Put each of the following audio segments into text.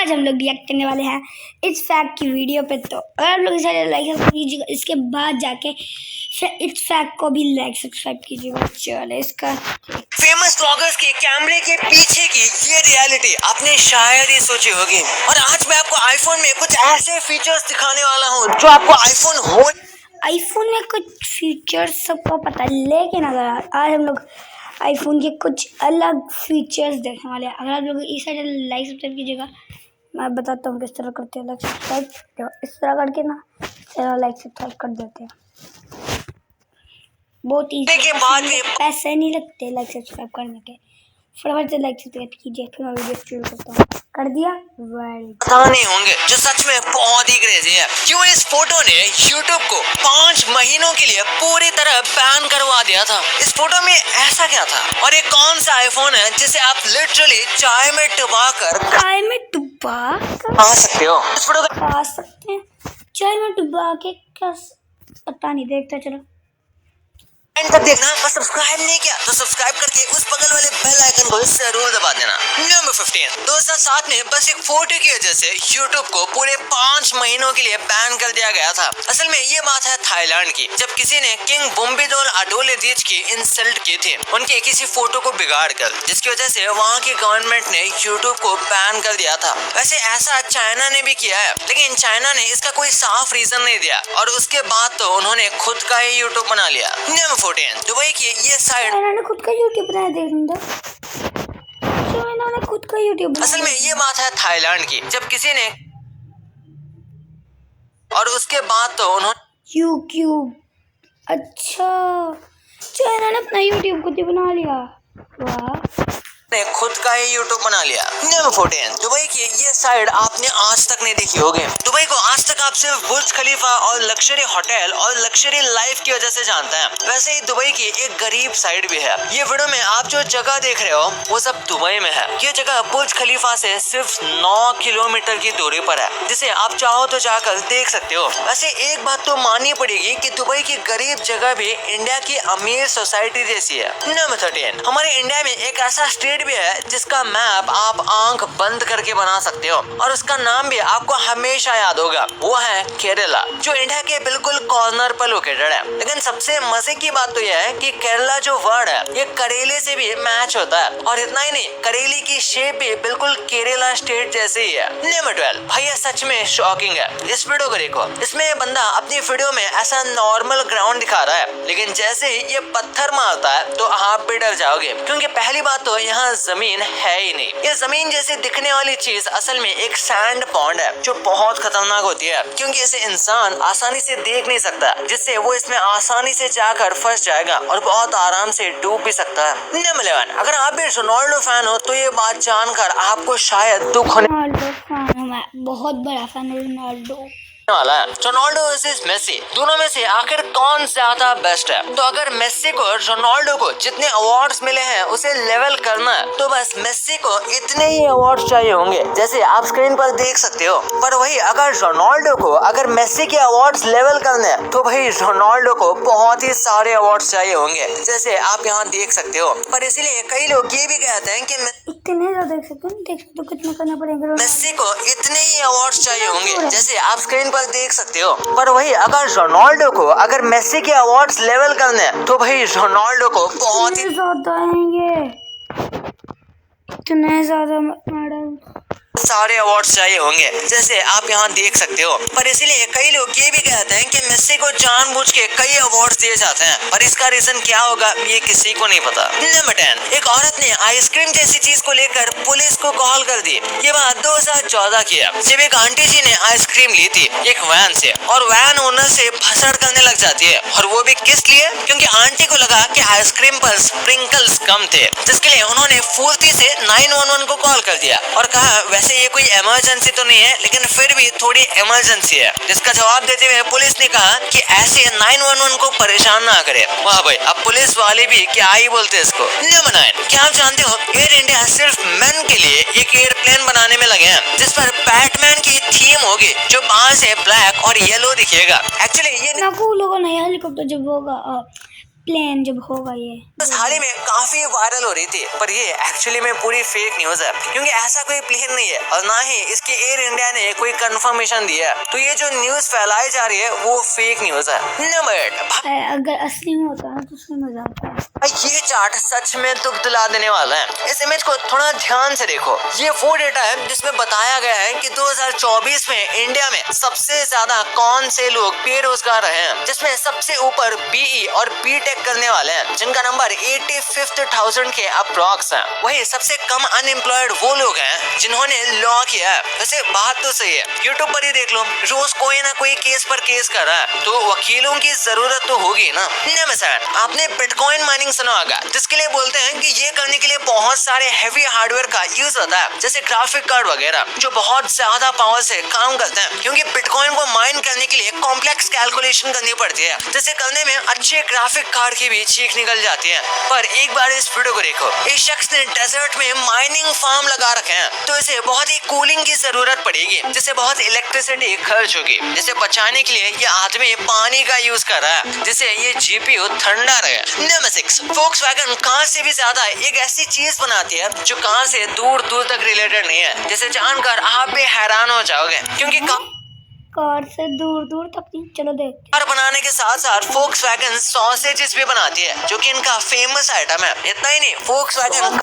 आज हम लोग रिएक्ट करने वाले हैं इट्स फैक्ट की वीडियो पे। तो अगर आप लोग इसे लाइक कीजिएगा, इसके बाद जाके इट्स फैक्ट को भी लाइक सब्सक्राइब कीजिएगा। चलो इसका फेमस ब्लॉगर्स के कैमरे के पीछे की ये रियलिटी आपने शायद ही सोची होगी। और आज मैं आपको आईफोन में कुछ ऐसे फीचर्स दिखाने वाला हूँ जो आपको आईफोन में कुछ फीचर्स सबको पता है, लेकिन अगर आज हम लोग आईफोन के कुछ अलग फीचर्स देखने वाले हैं। अगर आप लोग इस साइड लाइक सब्सक्राइब कीजिएगा, मैं बताता हूँ किस तरह करते हैं लाइक सब्सक्राइब। तो इस तरह करके ना चलो लाइक सब्सक्राइब कर देते हैं, बहुत ईजी, पैसे नहीं लगते लाइक सब्सक्राइब करने के। फटाफट से लाइक सब्सक्राइब कीजिए, फिर मैं वीडियो शुरू करता हूँ। कर दिया, पता नहीं होंगे जो सच में बहुत ही क्रेजी है। क्यों इस फोटो ने YouTube को 5 महीनों के लिए पूरी तरह बैन करवा दिया था। इस फोटो में ऐसा क्या था और ये कौन सा आईफोन है जिसे आप लिटरली चाय में डुबा खा सकते हो। इस फोटो का खा सकते हैं चाय में डुबा के, पता नहीं, देखते चलो एंड तक देखना। और सब्सक्राइब नहीं किया तो सब्सक्राइब करके उस बगल वाले बेल आइकन को जरूर दबा देना। नंबर 15, 2007 में बस एक फोटो की वजह से YouTube को पूरे 5 महीनों के लिए बैन कर दिया गया था। असल में ये बात है थाईलैंड की, जब किसी ने किंग बुम्बिदोल अडोलेदीज की इंसल्ट की थी उनके किसी फोटो को बिगाड़ कर, जिसकी वजह से वहाँ की गवर्नमेंट ने YouTube को बैन कर दिया था। वैसे ऐसा चाइना ने भी किया है, लेकिन चाइना ने इसका कोई साफ रीजन नहीं दिया और उसके बाद तो उन्होंने खुद का ही YouTube बना लिया। नंबर 14, दुबई की ये साइड इन्होंने खुद का YouTube बनाया, देखना इन्होंने खुद का YouTube। असल में ये बात है थाईलैंड की, जब किसी ने और उसके बाद तो उन्होंने YouTube, अच्छा चाइना ने अपना YouTube खुद ही बना लिया, वाह, ने खुद का ही YouTube बना लिया। नंबर 14, दुबई की ये साइड आपने आज तक नहीं देखी होगी। दुबई को आज तक आप सिर्फ बुर्ज खलीफा और लग्जरी होटल और लग्जरी लाइफ की वजह से जानते हैं। वैसे ही दुबई की एक गरीब साइड भी है। ये वीडियो में आप जो जगह देख रहे हो वो सब दुबई में है। ये जगह बुर्ज खलीफा से सिर्फ 9 किलोमीटर की दूरी पर है, जिसे आप चाहो तो जाकर देख सकते हो। वैसे एक बात तो माननी पड़ेगी कि दुबई की गरीब जगह भी इंडिया की अमीर सोसाइटी जैसी है। नंबर 13, हमारे इंडिया में एक ऐसा स्टेट भी है जिसका मैप आप आंख बंद करके बना सकते हो और उसका नाम भी आपको हमेशा याद होगा, वो है केरला, जो इंडिया के बिल्कुल कॉर्नर पर लोकेटेड है। लेकिन सबसे मजे की बात तो यह है कि केरला जो वर्ड है ये करेले से भी मैच होता है, और इतना ही नहीं, करेले की शेप भी बिल्कुल केरला स्टेट जैसे ही है। नंबर 12, भैया सच में शॉकिंग है। इस वीडियो को देखो, इसमें ये बंदा अपनी वीडियो में ऐसा नॉर्मल ग्राउंड दिखा रहा है, लेकिन जैसे ही ये पत्थर मारता है तो आप भी डर जाओगे, क्योंकि पहली बात तो यहाँ जमीन है ही नहीं। ये जमीन जैसे दिखने वाली चीज असल में एक सैंड पॉन्ड है जो बहुत खतरनाक होती है, क्योंकि इसे इंसान आसानी से देख नहीं सकता, जिससे वो इसमें आसानी से जाकर फंस जाएगा और बहुत आराम से डूब भी सकता है। नंबर 11, अगर आप भी रोनाल्डो फैन हो तो ये बात जानकर आपको शायद दुख होने बहुत बड़ा फैन है रोनाल्डो वाला है। रोनाल्डो वर्सेस मेसी, दोनों में से आखिर कौन ज्यादा बेस्ट है? तो अगर मेसी को रोनाल्डो को जितने अवार्ड्स मिले हैं उसे लेवल करना है तो बस मेसी को इतने ही अवार्ड्स चाहिए होंगे, जैसे आप स्क्रीन पर देख सकते हो। पर वही अगर रोनाल्डो को अगर मेसी के अवार्ड्स लेवल करने हैं तो भाई रोनाल्डो को बहुत ही सारे अवार्ड्स चाहिए होंगे, जैसे आप यहाँ देख सकते हो। पर इसलिए कई लोग ये भी कहते हैं कि इतने ज्यादा देख सकते कितना करना पड़ेगा, मेसी को इतने ही अवार्ड्स चाहिए होंगे, जैसे आप स्क्रीन पर देख सकते हो। पर वही अगर रोनाल्डो को अगर मेसी के अवार्ड्स लेवल करने हैं तो भाई रोनाल्डो को बहुत ही ज्यादा आएंगे, इतने ज्यादा मैडम सारे अवार्ड्स चाहिए होंगे, जैसे आप यहाँ देख सकते हो। पर इसीलिए कई लोग ये भी कहते हैं कि मेसी को जानबूझ के कई अवार्ड्स दिए जाते हैं, पर इसका रीजन क्या होगा ये किसी को नहीं पता। नंबर 10, एक औरत ने आइसक्रीम जैसी चीज को लेकर पुलिस को कॉल कर दी। ये बात 2014 की है, जब एक आंटी जी ने आइसक्रीम ली थी एक वैन से, और वैन ओनर से भसड़ करने लग जाती है, और वो भी किस लिए? क्योंकि आंटी को लगा कि आइसक्रीम पर स्प्रिंकल्स कम थे, जिसके लिए उन्होंने फुर्ती से 911 को कॉल कर दिया और कहा वैसे ये कोई इमरजेंसी तो नहीं है, लेकिन फिर भी थोड़ी इमरजेंसी है। जिसका जवाब देते हुए पुलिस ने कहा कि ऐसे 911 को परेशान ना करे। वाह भाई, अब पुलिस वाले भी क्या ही बोलते हैं इसको। नंबर 9, क्या आप जानते हो एयर इंडिया सिर्फ मेन के लिए एक एयरप्लेन बनाने में लगे हैं, जिस पर बैटमैन की थीम होगी, जो बाहर से ब्लैक और येलो दिखेगा। एक्चुअली ये ना लोगों ने हेलीकॉप्टर जब होगा प्लेन जब होगा ये। बस हाल ही में काफी वायरल हो रही थी, पर ये एक्चुअली में पूरी फेक न्यूज है, क्योंकि ऐसा कोई प्लेन नहीं है और ना ही इसके एयर इंडिया ने कोई कंफर्मेशन दिया है। तो ये जो न्यूज फैलाई जा रही है वो फेक न्यूज है। नंबर 8, अगर असली में होता है तो उसमें मजा आता है। ये चार्ट सच में दुख दिला देने वाला है। इस इमेज को थोड़ा ध्यान से देखो। ये वो डेटा है जिसमें बताया गया है कि 2024 में इंडिया में सबसे ज्यादा कौन से लोग बेरोजगार रहे हैं, जिसमें सबसे ऊपर बीई और बीटेक करने वाले हैं, जिनका नंबर 85,000 के अप्रॉक्स है। वही सबसे कम अनएम्प्लॉयड वो लोग हैं जिन्होंने लॉ किया है। वैसे बात तो सही है, यूट्यूब पर ही देख लो, रोज कोई ना कोई केस पर केस कर रहा है, तो वकीलों की जरूरत तो होगी ना। आपने बिटकॉइन माइनिंग सुना होगा, जिसके लिए बोलते हैं कि ये करने के लिए बहुत सारे हेवी हार्डवेयर का यूज होता है, जैसे ग्राफिक कार्ड वगैरह, जो बहुत ज्यादा पावर से काम करते हैं, क्योंकि बिटकॉइन को माइन करने के लिए कॉम्प्लेक्स कैलकुलेशन करनी पड़ती है, जिसे करने में अच्छे ग्राफिक कार्ड की भी चीख निकल जाती है। पर एक बार इस वीडियो को देखो, इस शख्स ने डेजर्ट में माइनिंग फार्म लगा रखे हैं, तो इसे बहुत ही कूलिंग की जरूरत पड़ेगी, जिससे बहुत इलेक्ट्रिसिटी खर्च होगी, जिसे बचाने के लिए ये आदमी पानी का यूज कर रहा है, जिससे ये जीपीयू ठंडा रहे। नंबर 6, Volkswagen कार से भी ज्यादा एक ऐसी चीज बनाती है जो कार से दूर दूर तक रिलेटेड नहीं है, जिसे जानकर आप भी हैरान हो जाओगे, क्योंकि कार से दूर दूर तक नहीं। चलो देख। कार बनाने के साथ साथ Volkswagen सॉसेजेस भी बनाती है, जो कि इनका फेमस आइटम है। इतना ही नहीं, Volkswagen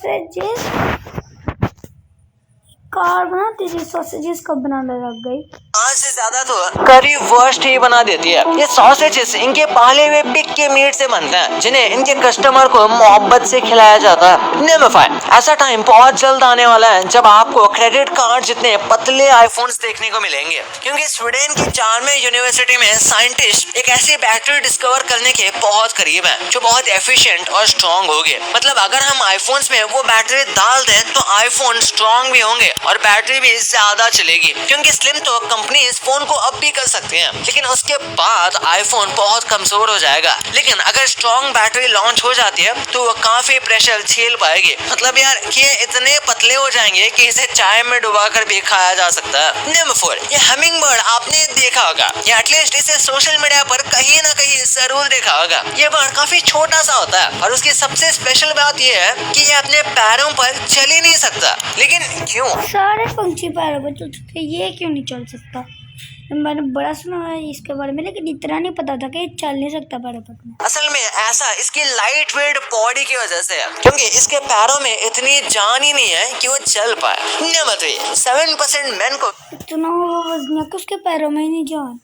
कार बनाती है, सॉसेजेस कब बनाने लग गई? आज से ज्यादा तो करी वर्स्ट ही बना देती है। ये सॉसेजेस इनके पाले हुए पिग के मीट से बनते हैं, जिन्हें इनके कस्टमर को मोहब्बत से खिलाया जाता है। नंबर 5, ऐसा टाइम बहुत जल्द आने वाला है जब आपको क्रेडिट कार्ड जितने पतले आईफोन्स देखने को मिलेंगे, क्योंकि स्वीडन की चार्मे यूनिवर्सिटी में साइंटिस्ट एक ऐसी बैटरी डिस्कवर करने के बहुत करीब है, जो बहुत एफिशिएंट और स्ट्रॉन्ग होगी। मतलब अगर हम आईफोन्स में वो बैटरी डाल दें तो आईफोन स्ट्रॉन्ग भी होंगे और बैटरी भी ज्यादा चलेगी, क्योंकि स्लिम तो कंपनी इस फोन को अब भी कर सकते हैं, लेकिन उसके बाद आईफोन बहुत कमजोर हो जाएगा। लेकिन अगर स्ट्रॉन्ग बैटरी लॉन्च हो जाती है तो वो काफी प्रेशर झेल पाएगी। मतलब यार ये इतने पतले हो जाएंगे कि इसे चाय में डुबाकर भी खाया जा सकता है। नंबर 4, ये हमिंगबर्ड आपने देखा होगा, या एटलीस्ट इसे सोशल मीडिया पर कहीं ना कहीं जरूर देखा होगा। ये बर्ड काफी छोटा सा होता है और उसकी सबसे स्पेशल बात ये है कि ये अपने पैरों पर चल ही नहीं सकता। लेकिन क्यों? सारे पंछी पैरों पर चल सकते, ये क्यों नहीं चल सकता? मैंने बड़ा सुना है इसके बारे में, लेकिन इतना नहीं पता था कि ये चल नहीं सकता पैरों पर। असल में ऐसा इसकी लाइट वेट बॉडी की वजह से है, क्योंकि इसके पैरों में इतनी जान ही नहीं है कि वो चल पाए। नंबर 3, 7% मेन को इतना वजन है कि उसके पैरों में ही नहीं जान।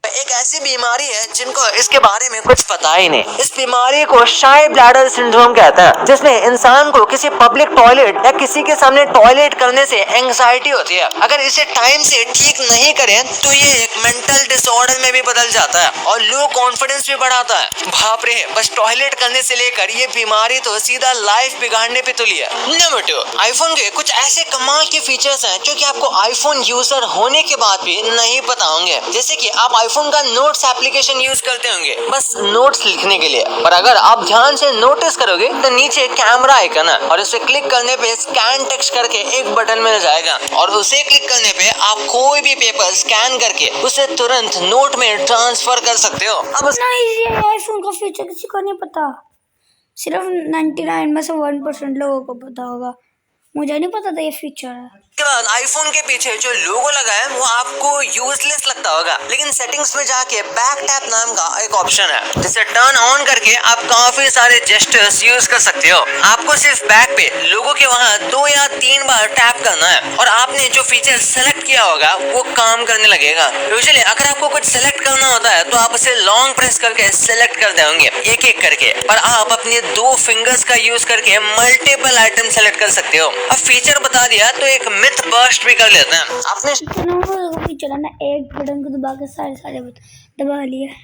एक ऐसी बीमारी है जिनको इसके बारे में कुछ पता ही नहीं। इस बीमारी को शाई ब्लैडर सिंड्रोम कहते हैं, जिसमें इंसान को किसी पब्लिक टॉयलेट या किसी के सामने टॉयलेट करने से एंग्जाइटी होती है। अगर इसे टाइम से ठीक नहीं करें तो ये एक मेंटल डिसऑर्डर में भी बदल जाता है और लो कॉन्फिडेंस भी बढ़ाता है। बाप रे, बस टॉयलेट करने से लेकर ये बीमारी तो सीधा लाइफ बिगाड़ने पे तुली है। नंबर 2, आईफोन के कुछ ऐसे कमाल के फीचर्स हैं जो कि आपको आईफोन यूजर होने के बाद भी नहीं पता होंगे। जैसे कि आप आईफोन का नोट्स एप्लीकेशन यूज करते होंगे बस नोट्स लिखने के लिए, पर अगर आप ध्यान से नोटिस करोगे तो नीचे कैमरा आइकन है और उसे क्लिक करने पे स्कैन टेक्स्ट करके एक बटन मिल जाएगा और उसे क्लिक करने पे आप कोई भी पेपर स्कैन करके उसे तुरंत नोट में ट्रांसफर कर सकते हो। अब ये आईफोन का फीचर किसी को नहीं पता, सिर्फ 99 में से 1% लोगों को पता होगा। मुझे नहीं पता था ये फीचर है। के बाद आईफोन के पीछे जो लोगो लगा है वो आपको यूजलेस लगता होगा, लेकिन सेटिंग्स में जाके बैक टैप नाम का एक ऑप्शन है, जिसे टर्न ऑन करके आप काफी सारे जेस्चर्स यूज कर सकते हो। आपको सिर्फ बैक पे लोगो के वहाँ 2 या 3 बार टैप करना है और आपने जो फीचर सेलेक्ट किया होगा वो काम करने लगेगा। यूजुअली अगर आपको कुछ सेलेक्ट करना होता है तो आप उसे लॉन्ग प्रेस करके सेलेक्ट करते होंगे एक एक करके, पर आप अपने 2 फिंगर्स का यूज करके मल्टीपल आइटम सेलेक्ट कर सकते हो। अब फीचर बता दिया तो एक मिथ बर्स्ट भी कर लेते हैं। आपने चलाना एक बटन को दबा के सारे दबा लिए।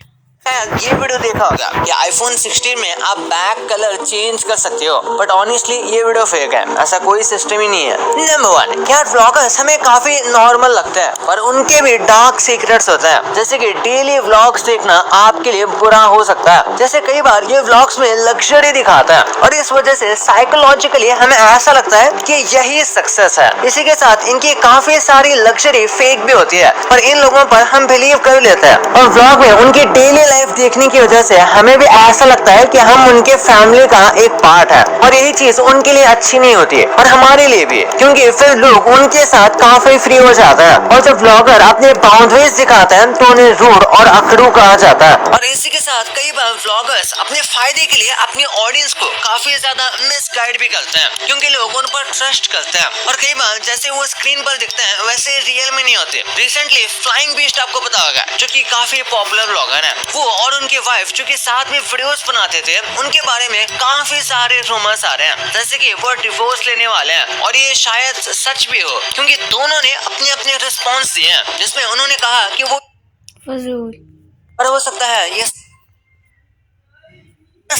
ये वीडियो देखा होगा कि आईफोन 16 में आप बैक कलर चेंज कर सकते हो, बट ऑनेस्टली ये वीडियो फेक है, ऐसा कोई सिस्टम ही नहीं है। नंबर 1, यार व्लॉगर्स हमें काफी नॉर्मल लगता है, पर उनके भी डार्क सीक्रेट्स होते हैं, जैसे कि डेली व्लॉग्स देखना आपके लिए बुरा हो सकता है। जैसे कई बार ये व्लॉग्स में लग्जरी दिखाता है और इस वजह से साइकोलॉजिकली हमें ऐसा लगता है कि यही सक्सेस है। इसी के साथ इनकी काफी सारी लग्जरी फेक भी होती है, पर इन लोगों पर हम बिलीव कर लेते हैं और व्लॉग में उनकी डेली लाइफ देखने की वजह से हमें भी ऐसा लगता है कि हम उनके फैमिली का एक पार्ट है, और यही चीज उनके लिए अच्छी नहीं होती है और हमारे लिए भी, क्योंकि फिर लोग उनके साथ काफी फ्री हो जाता है और जब व्लॉगर अपने बाउंड्रीज दिखाते हैं तो उन्हें रूड और अकड़ू कहा जाता है। और इसी के साथ कई बार व्लॉगर्स अपने फायदे के लिए अपनी ऑडियंस को काफी ज्यादा मिसगाइड भी करते हैं, क्योंकि लोग उन पर ट्रस्ट करते हैं और कई बार जैसे वो स्क्रीन पर दिखते हैं वैसे रियल में नहीं होते। रिसेंटली फ्लाइंग बीस्ट आपको पता होगा, जो कि काफी पॉपुलर ब्लॉगर है, वो और उनके वाइफ जो कि साथ में वीडियोस बनाते थे, उनके बारे में काफी सारे रूमर्स आ रहे हैं जैसे कि वो डिवोर्स लेने वाले हैं, और ये शायद सच भी हो, क्योंकि दोनों ने अपने अपने रिस्पॉन्स दिए हैं जिसमें उन्होंने कहा कि वो फजूल। और हो सकता है ये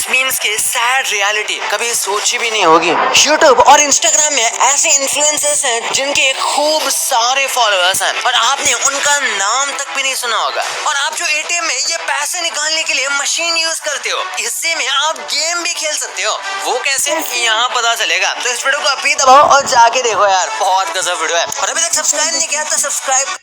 मीम्स की सैड रियलिटी कभी सोची भी नहीं होगी। यूट्यूब और इंस्टाग्राम में ऐसे इन्फ्लुएंसर्स हैं जिनके खूब सारे फॉलोअर्स हैं और आपने उनका नाम तक भी नहीं सुना होगा, और आप जो एटीएम में ये पैसे निकालने के लिए मशीन यूज करते हो, इससे में आप गेम भी खेल सकते हो। वो कैसे, यहाँ पता चलेगा। तो इस वीडियो को अभी दबाओ और जाके देखो यार, बहुत गजब वीडियो है। और अभी तक सब्सक्राइब नहीं किया तो सब्सक्राइब।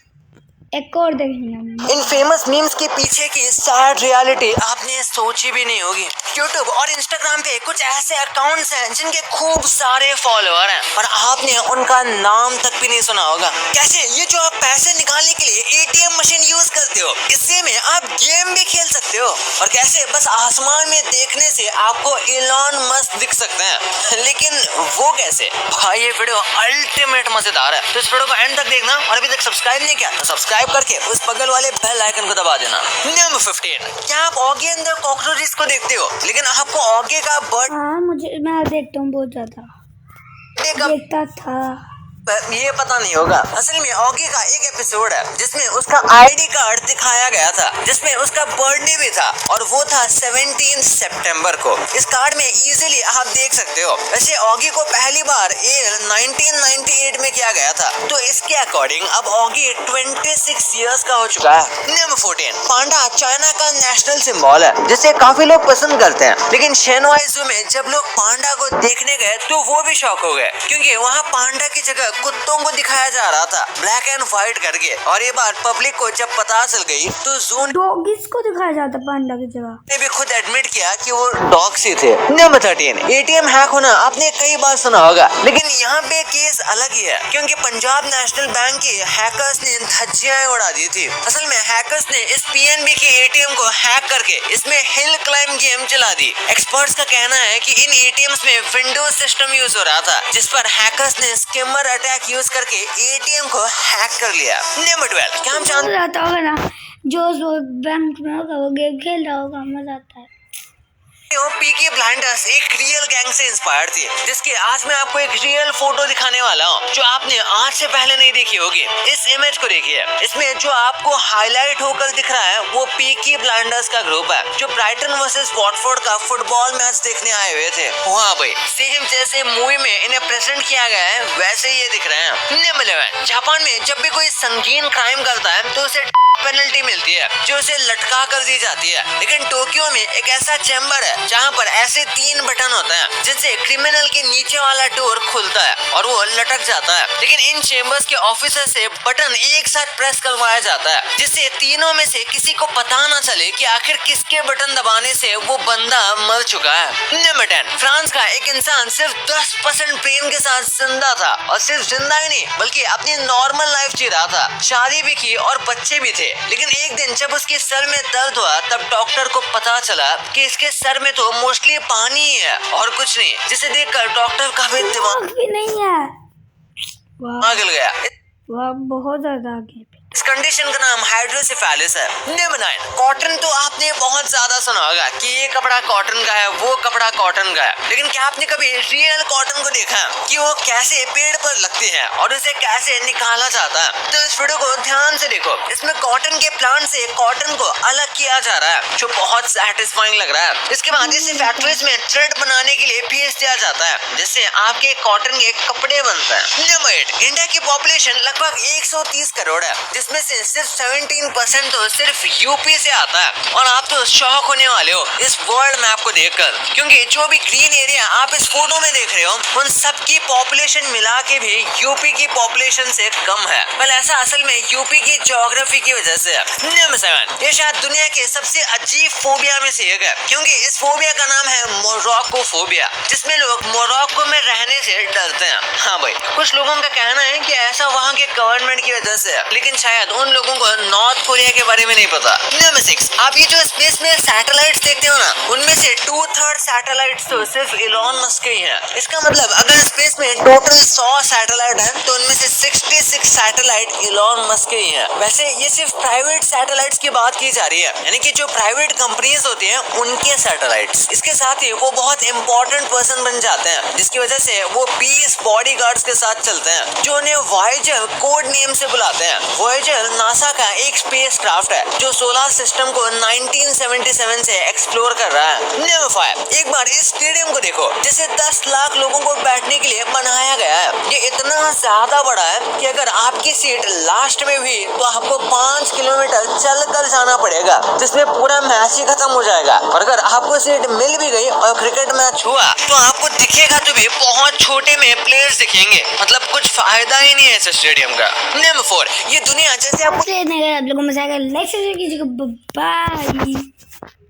एक और देखना। इन फेमस मीम्स के पीछे की सैड रियलिटी आपने सोची भी नहीं होगी। यूट्यूब और इंस्टाग्राम पे कुछ ऐसे अकाउंट्स हैं जिनके खूब सारे फॉलोअर हैं और आपने उनका नाम तक भी नहीं सुना होगा। कैसे, ये जो आप पैसे निकालने के लिए एटीएम मशीन यूज करते हो, इससे में आप गेम भी खेल सकते हो। और कैसे बस आसमान में देखने से आपको इलॉन मस्क दिख सकते हैं, लेकिन वो कैसे? भाई ये वीडियो अल्टीमेट मजेदार है, तो इस वीडियो को एंड तक देखना। और अभी तक सब्सक्राइब नहीं किया तो सब्सक्राइब करके उस बगल वाले बेल आइकन को दबा देना। नंबर 15, क्या आप ऑगी अंदर कॉकरोचेस को देखते हो, लेकिन आपको ऑगी का बर्ड? हाँ, मैं देखता हूँ, बहुत ज्यादा देखता था। ये पता नहीं होगा। असल में ऑगी का एक एपिसोड है जिसमें उसका आईडी कार्ड दिखाया गया था, जिसमें उसका बर्थडे भी था, और वो था 17 सितंबर को। इस कार्ड में इजीली आप देख सकते हो। वैसे ऑगी को पहली बार 1998 में किया गया था, तो इसके अकॉर्डिंग अब ऑगी 26 इयर्स का हो चुका है। नंबर 14, पांडा चाइना का नेशनल सिंबल है, जिसे काफी लोग पसंद करते हैं, लेकिन शेनवाई ज़ू में जब लोग पांडा को देखने गए तो वो भी शॉक हो गए, क्योंकि वहाँ पांडा की जगह कुत्तों को दिखाया जा रहा था ब्लैक एंड व्हाइट करके। और ये बात पब्लिक को जब पता चल गई तो जून डॉगिस को दिखाया जाता पांडा की जगह। ने भी खुद एडमिट किया कि वो डॉग्स ही थे। नंबर 13, एटीएम हैक होना आपने कई बार सुना होगा, लेकिन यहाँ पे केस अलग ही है, क्योंकि पंजाब नेशनल बैंक के हैकर्स ने धज्जियां उड़ा दी थी। असल में हैकर्स ने इस पीएनबी के एटीएम को हैक करके इसमें हिल क्लाइंब गेम चला दी। एक्सपर्ट्स का कहना है कि इन एटीएम्स में विंडोज सिस्टम यूज हो रहा था, जिस पर हैकर्स ने स्किमर अटैक यूज करके एटीएम को हैक कर लिया। नंबर 12, क्या हम जानते होगा ना, जो बैंक में होगा वो गेम खेल रहा होगा, मजा आता है। पीकी ब्लाइंडर्स एक रियल गैंग से इंस्पायर थी, जिसकी आज मैं आपको एक रियल फोटो दिखाने वाला हूँ, जो आपने आज से पहले नहीं देखी होगी। इस इमेज को देखिए, इसमें जो आपको हाईलाइट होकर दिख रहा है वो पीकी ब्लाइंडर्स का ग्रुप है, जो ब्राइटन वर्सेस वॉटफोर्ड का फुटबॉल मैच देखने आए हुए थे। वहाँ भाई सेम जैसे मूवी में इन्हें प्रेजेंट किया गया है वैसे ये दिख रहे हैं। नंबर 11, जापान में जब भी कोई संगीन क्राइम करता है तो उसे पेनल्टी मिलती है, जो उसे लटका कर दी जाती है। लेकिन टोक्यो में एक ऐसा चैम्बर है जहाँ पर ऐसे 3 बटन होते हैं, जिनसे क्रिमिनल के नीचे वाला डोर खुलता है और वो लटक जाता है। लेकिन इन चैम्बर्स के ऑफिसर से बटन एक साथ प्रेस करवाया जाता है, जिससे तीनों में से किसी को पता ना चले कि आखिर किसके बटन दबाने से वो बंदा मर चुका है। नंबर 10, फ्रांस का एक इंसान सिर्फ 10% ब्रेन के साथ जिंदा था, और सिर्फ जिंदा ही नहीं बल्कि अपनी नॉर्मल लाइफ जी रहा था, शादी भी की और बच्चे भी थे। लेकिन एक दिन जब उसके सर में दर्द हुआ तब डॉक्टर को पता चला कि इसके सर में तो मोस्टली पानी ही है और कुछ नहीं, जिसे देखकर डॉक्टर का भी दिमाग भी नहीं है, पागल गया। वह बहुत ज्यादा आगे। इस कंडीशन का नाम हाइड्रोसेफेलस है। नंबर 9, कॉटन तो आपने बहुत ज्यादा सुना होगा कि ये कपड़ा कॉटन का है, वो कपड़ा कॉटन का है, लेकिन क्या आपने कभी रियल कॉटन को देखा कि वो कैसे पेड़ पर लगती है और उसे कैसे निकाला जाता है? तो इस वीडियो को ध्यान से देखो, इसमें कॉटन के प्लांट से कॉटन को अलग किया जा रहा है, जो बहुत सेटिस्फाइंग लग रहा है। इसके बाद इसे फैक्ट्रीज में थ्रेड बनाने के लिए भेज दिया जाता है, जिससे आपके कॉटन के कपड़े बनते हैं। नंबर 8, इंडिया की पॉपुलेशन लगभग 130 करोड़ है, उसमें से सिर्फ 17% तो सिर्फ यूपी से आता है। और आप तो शॉक होने वाले हो इस वर्ल्ड मैप को देखकर, क्योंकि जो भी ग्रीन एरिया आप इस फोटो में देख रहे हो उन सब की पॉपुलेशन मिला के भी यूपी की पॉपुलेशन से कम है। पर ऐसा असल में यूपी की ज्योग्राफी की वजह से है। नंबर 7, ये शायद दुनिया के सबसे अजीब फोबिया में से एक है, क्योंकि इस फोबिया का नाम है मोरक्कोफोबिया, जिसमें लोग मोरक्को में रहने से डरते हैं। हाँ भाई, कुछ लोगों का कहना है कि ऐसा वहाँ के गवर्नमेंट की वजह से है, लेकिन शायद उन लोगों को नॉर्थ कोरिया के बारे में नहीं पता। नंबर 6, आप ये जो स्पेस में सैटेलाइट्स देखते हो ना, उनमें से 2/3 सैटेलाइट्स तो सिर्फ इलॉन मस्क के ही हैं। इसका मतलब अगर स्पेस में टोटल 100 सैटेलाइट है तो उनमें से 66 सैटेलाइट इलॉन मस्क के ही हैं। वैसे ये सिर्फ प्राइवेट सैटेलाइट्स की बात की जा रही है, यानी कि जो प्राइवेट कंपनीज होती हैं उनके सैटेलाइट्स। इसके साथ ही वो बहुत इंपॉर्टेंट पर्सन बन जाते हैं, जिसकी वजह से वो 20 बॉडीगार्ड्स के साथ चलते हैं, जो उन्हें वॉयेजर कोड नेम से बुलाते हैं। वॉयेजर नासा का एक स्पेस क्राफ्ट है जो सोलर सिस्टम को 1977 से एक्सप्लोर कर रहा है। नंबर 5, एक बार इस स्टेडियम को देखो, जिसे 10 लाख लोगों को बैठने के लिए बनाया गया है। ये इतना ज्यादा बड़ा है कि अगर आपकी सीट लास्ट में भी तो आपको 5 किलोमीटर चल कर जाना पड़ेगा, जिसमें पूरा मैच ही खत्म हो जाएगा। और अगर आपको सीट मिल भी गई और क्रिकेट मैच हुआ तो आपको दिखेगा तो भी बहुत छोटे में प्लेयर्स दिखेंगे, मतलब कुछ फायदा ही नहीं है इस स्टेडियम का। नंबर 4, ये दुनिया जैसे आपको आप लोगों में से लाइक कीजिएगा। बाय।